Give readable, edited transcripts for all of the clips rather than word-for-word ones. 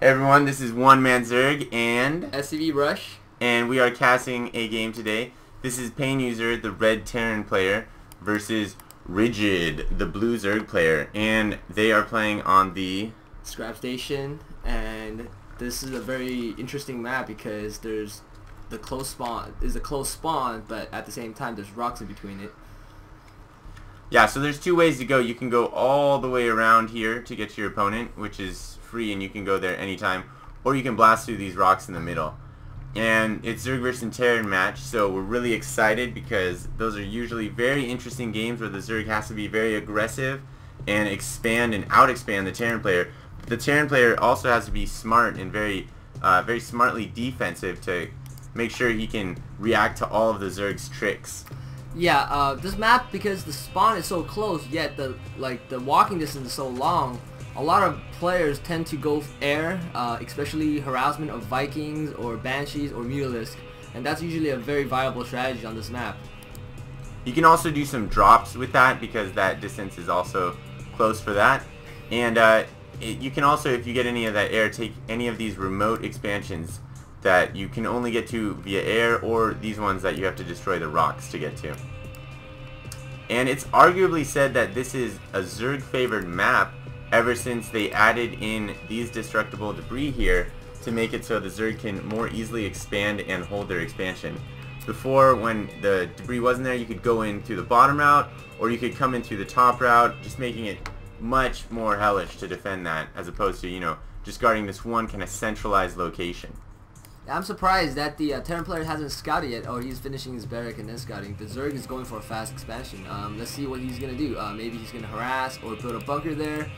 Hey everyone, this is One Man Zerg and SCV Rush, and we are casting a game today. This is Painuser, the red Terran player, versus Rigid, the blue Zerg player, and they are playing on the Scrapstation, and this is a very interesting map because there's the close spawn is a close spawn, but at the same time there's rocks in between it. Yeah, so there's two ways to go. You can go all the way around here to get to your opponent, which is free and you can go there anytime, or you can blast through these rocks in the middle. And it's Zerg versus Terran match, so we're really excited because those are usually very interesting games where the Zerg has to be very aggressive and expand and out-expand the Terran player. The Terran player also has to be smart and very smartly defensive to make sure he can react to all of the Zerg's tricks. Yeah, this map, because the spawn is so close, yet the walking distance is so long, a lot of players tend to go air, especially harassment of Vikings or Banshees or Mutalisk, and that's usually a very viable strategy on this map. You can also do some drops with that because that distance is also close for that. And you can also, if you get any of that air, take any of these remote expansions that you can only get to via air, or these ones that you have to destroy the rocks to get to. And it's arguably said that this is a Zerg favored map ever since they added in these destructible debris here to make it so the Zerg can more easily expand and hold their expansion. Before, when the debris wasn't there, you could go in through the bottom route, or you could come in through the top route, just making it much more hellish to defend that, as opposed to, you know, just guarding this one kind of centralized location. I'm surprised that the Terran player hasn't scouted yet, or he's finishing his barrack and then scouting. The Zerg is going for a fast expansion. Let's see what he's going to do. Maybe he's going to harass or build a bunker there.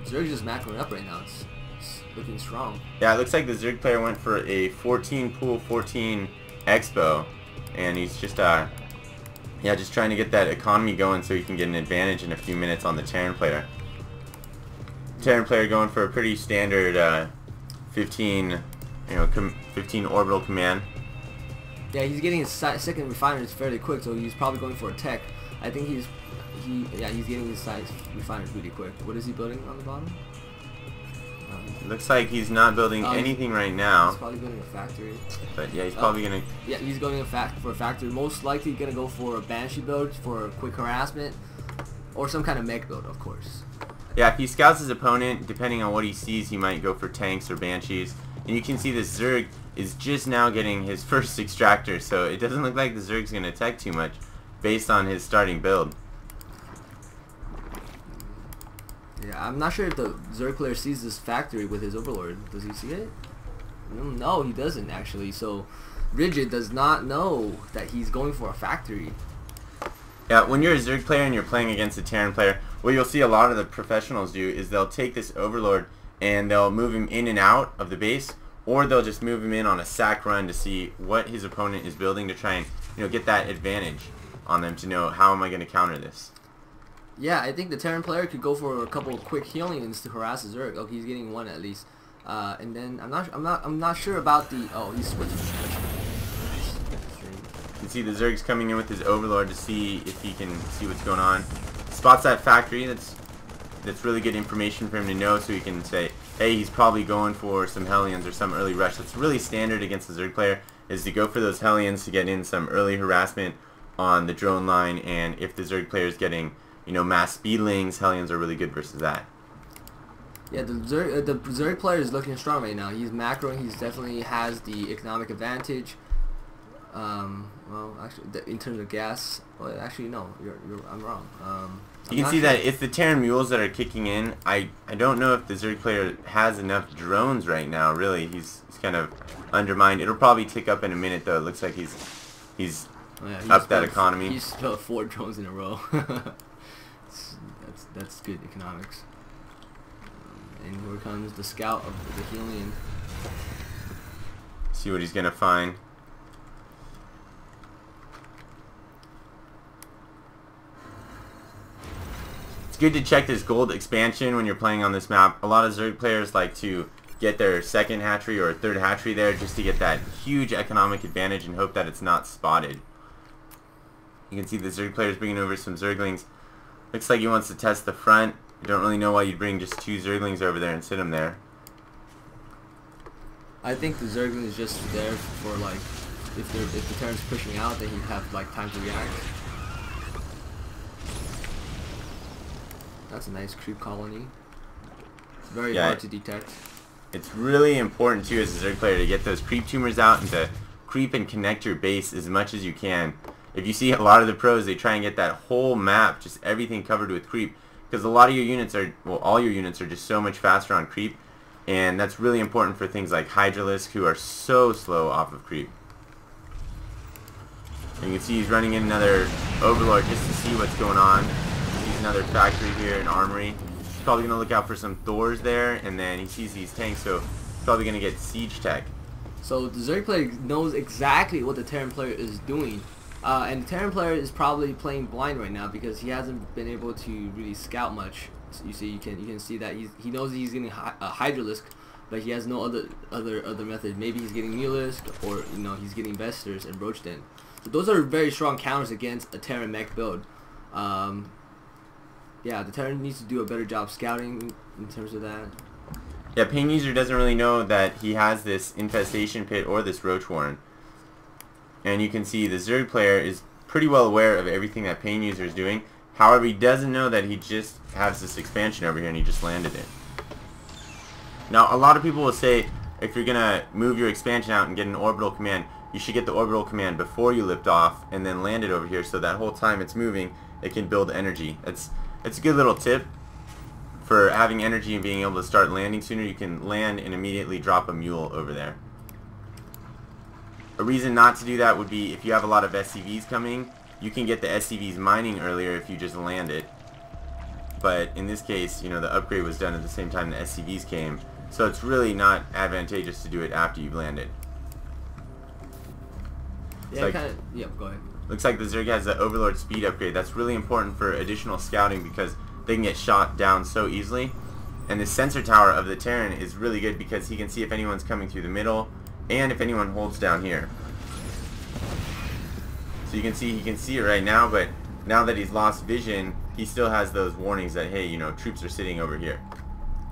Zerg is just macroing up right now. It's looking strong. Yeah, it looks like the Zerg player went for a 14 pool 14 expo, and he's just just trying to get that economy going so he can get an advantage in a few minutes on the Terran player. Terran player going for a pretty standard 15 orbital command. Yeah, he's getting his second refineries fairly quick, so he's probably going for a tech. I think he's getting his size refiners really quick. What is he building on the bottom? Looks like he's not building anything right now. He's probably building a factory. But yeah, he's probably gonna. Yeah, he's going for a factory. Most likely gonna go for a Banshee build for quick harassment, or some kind of mech build, of course. Yeah, if he scouts his opponent, depending on what he sees, he might go for tanks or Banshees. And you can see this Zerg is just now getting his first extractor, so it doesn't look like the Zerg's gonna attack too much based on his starting build. Yeah, I'm not sure if the Zerg player sees this factory with his Overlord. Does he see it? No, he doesn't actually. So Rigid does not know that he's going for a factory. Yeah, when you're a Zerg player and you're playing against a Terran player, what you'll see a lot of the professionals do is they'll take this Overlord and they'll move him in and out of the base, or they'll just move him in on a sack run to see what his opponent is building to try and, you know, get that advantage on them to know how am I going to counter this. Yeah, I think the Terran player could go for a couple of quick healings to harass the Zerg. Oh, he's getting one at least. And then I'm not sure about the. Oh, he's switching. You can see the Zerg's coming in with his Overlord to see if he can see what's going on. Spots that factory. That's really good information for him to know, so he can say, hey, he's probably going for some Hellions or some early rush. That's really standard against the Zerg player, is to go for those Hellions to get in some early harassment on the drone line. And if the Zerg player is getting, you know, mass speedlings, Hellions are really good versus that. Yeah, the Zerg player is looking strong right now. He's macroing. He definitely has the economic advantage. Well, actually, in terms of gas, well, actually, no, I'm wrong. You can see that it's the Terran mules that are kicking in. I don't know if the Zerg player has enough drones right now. Really, he's kind of undermined. It'll probably tick up in a minute, though. It looks like he's up that economy. He's built 4 drones in a row. That's good economics. And here comes the scout of the Helion. See what he's gonna find. It's good to check this gold expansion when you're playing on this map. A lot of Zerg players like to get their second hatchery or third hatchery there just to get that huge economic advantage and hope that it's not spotted. You can see the Zerg players bringing over some Zerglings. Looks like he wants to test the front. I don't really know why you'd bring just 2 Zerglings over there and sit them there. I think the Zergling is just there for like, if the Terran's pushing out, then he'd have like time to react. That's a nice creep colony. It's very hard to detect. It's really important too as a Zerg player to get those creep tumors out and to creep and connect your base as much as you can. If you see a lot of the pros, they try and get that whole map, just everything covered with creep, because a lot of your units are, well, all your units are just so much faster on creep, and that's really important for things like Hydralisk, who are so slow off of creep. And you can see he's running in another Overlord just to see what's going on. He's another factory here, an armory. He's probably going to look out for some Thors there, and then he sees these tanks, so he's probably going to get siege tech. So the Zerg player knows exactly what the Terran player is doing. And the Terran player is probably playing blind right now because he hasn't been able to really scout much. So you can see that he knows he's getting a Hydralisk, but he has no other method. Maybe he's getting Mulisk, or he's getting Vesters and Roachden. So those are very strong counters against a Terran mech build. Yeah, the Terran needs to do a better job scouting in terms of that. Yeah, Painuser doesn't really know that he has this infestation pit or this roach warren. And you can see the Zerg player is pretty well aware of everything that Painuser is doing. However, he doesn't know that he just has this expansion over here and he just landed it. Now, a lot of people will say if you're going to move your expansion out and get an orbital command, you should get the orbital command before you lift off and then land it over here, so that whole time it's moving, it can build energy. It's a good little tip for having energy and being able to start landing sooner. You can land and immediately drop a mule over there. A reason not to do that would be if you have a lot of SCVs coming, you can get the SCVs mining earlier if you just land it. But in this case, the upgrade was done at the same time the SCVs came, so it's really not advantageous to do it after you've landed. Yeah, go ahead. Looks like the Zerg has the Overlord speed upgrade. That's really important for additional scouting because they can get shot down so easily. And the sensor tower of the Terran is really good because he can see if anyone's coming through the middle and if anyone holds down here. So you can see he can see it right now, but now that he's lost vision, he still has those warnings that, hey, troops are sitting over here.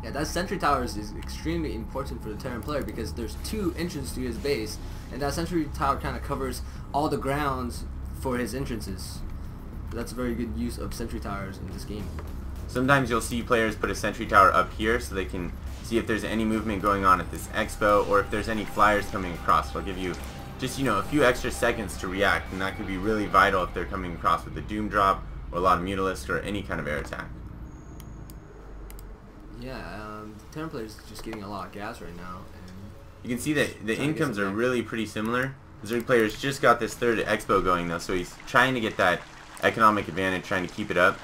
Yeah, that sentry tower is extremely important for the Terran player because there's 2 entrances to his base, and that sentry tower kind of covers all the grounds for his entrances. So that's a very good use of sentry towers in this game. Sometimes you'll see players put a sentry tower up here so they can see if there's any movement going on at this expo or if there's any flyers coming across. They'll give you just, a few extra seconds to react, and that could be really vital if they're coming across with a Doom drop or a lot of Mutalisk or any kind of air attack. Yeah, the Terran player is just getting a lot of gas right now. And you can see that the incomes are really pretty similar. The Zerg player's just got this 3rd expo going though, so he's trying to get that economic advantage, trying to keep it up.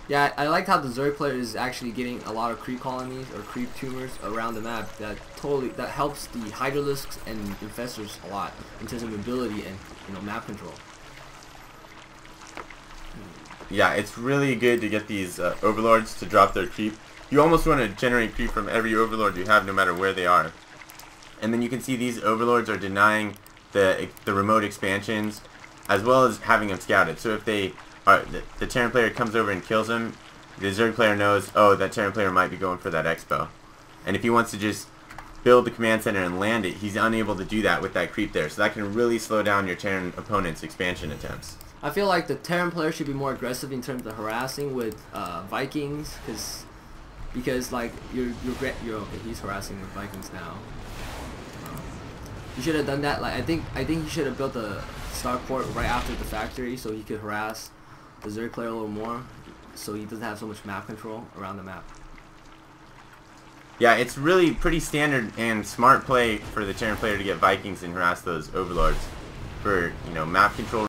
Yeah, I like how the Zerg player is actually getting a lot of creep colonies or creep tumors around the map. That helps the Hydralisks and Infestors a lot in terms of mobility and map control. Yeah, it's really good to get these Overlords to drop their creep. You almost want to generate creep from every Overlord you have, no matter where they are. And then you can see these Overlords are denying the remote expansions, as well as having them scouted. So if the Terran player comes over and kills him, the Zerg player knows, oh, that Terran player might be going for that expo. And if he wants to just build the command center and land it, he's unable to do that with that creep there. So that can really slow down your Terran opponent's expansion attempts. I feel like the Terran player should be more aggressive in terms of harassing with Vikings, because like you're okay. He's harassing with Vikings now. You should have done that. Like I think he should have built a starport right after the factory so he could harass the Zerg player a little more, so he doesn't have so much map control around the map. Yeah, it's really pretty standard and smart play for the Terran player to get Vikings and harass those Overlords for map control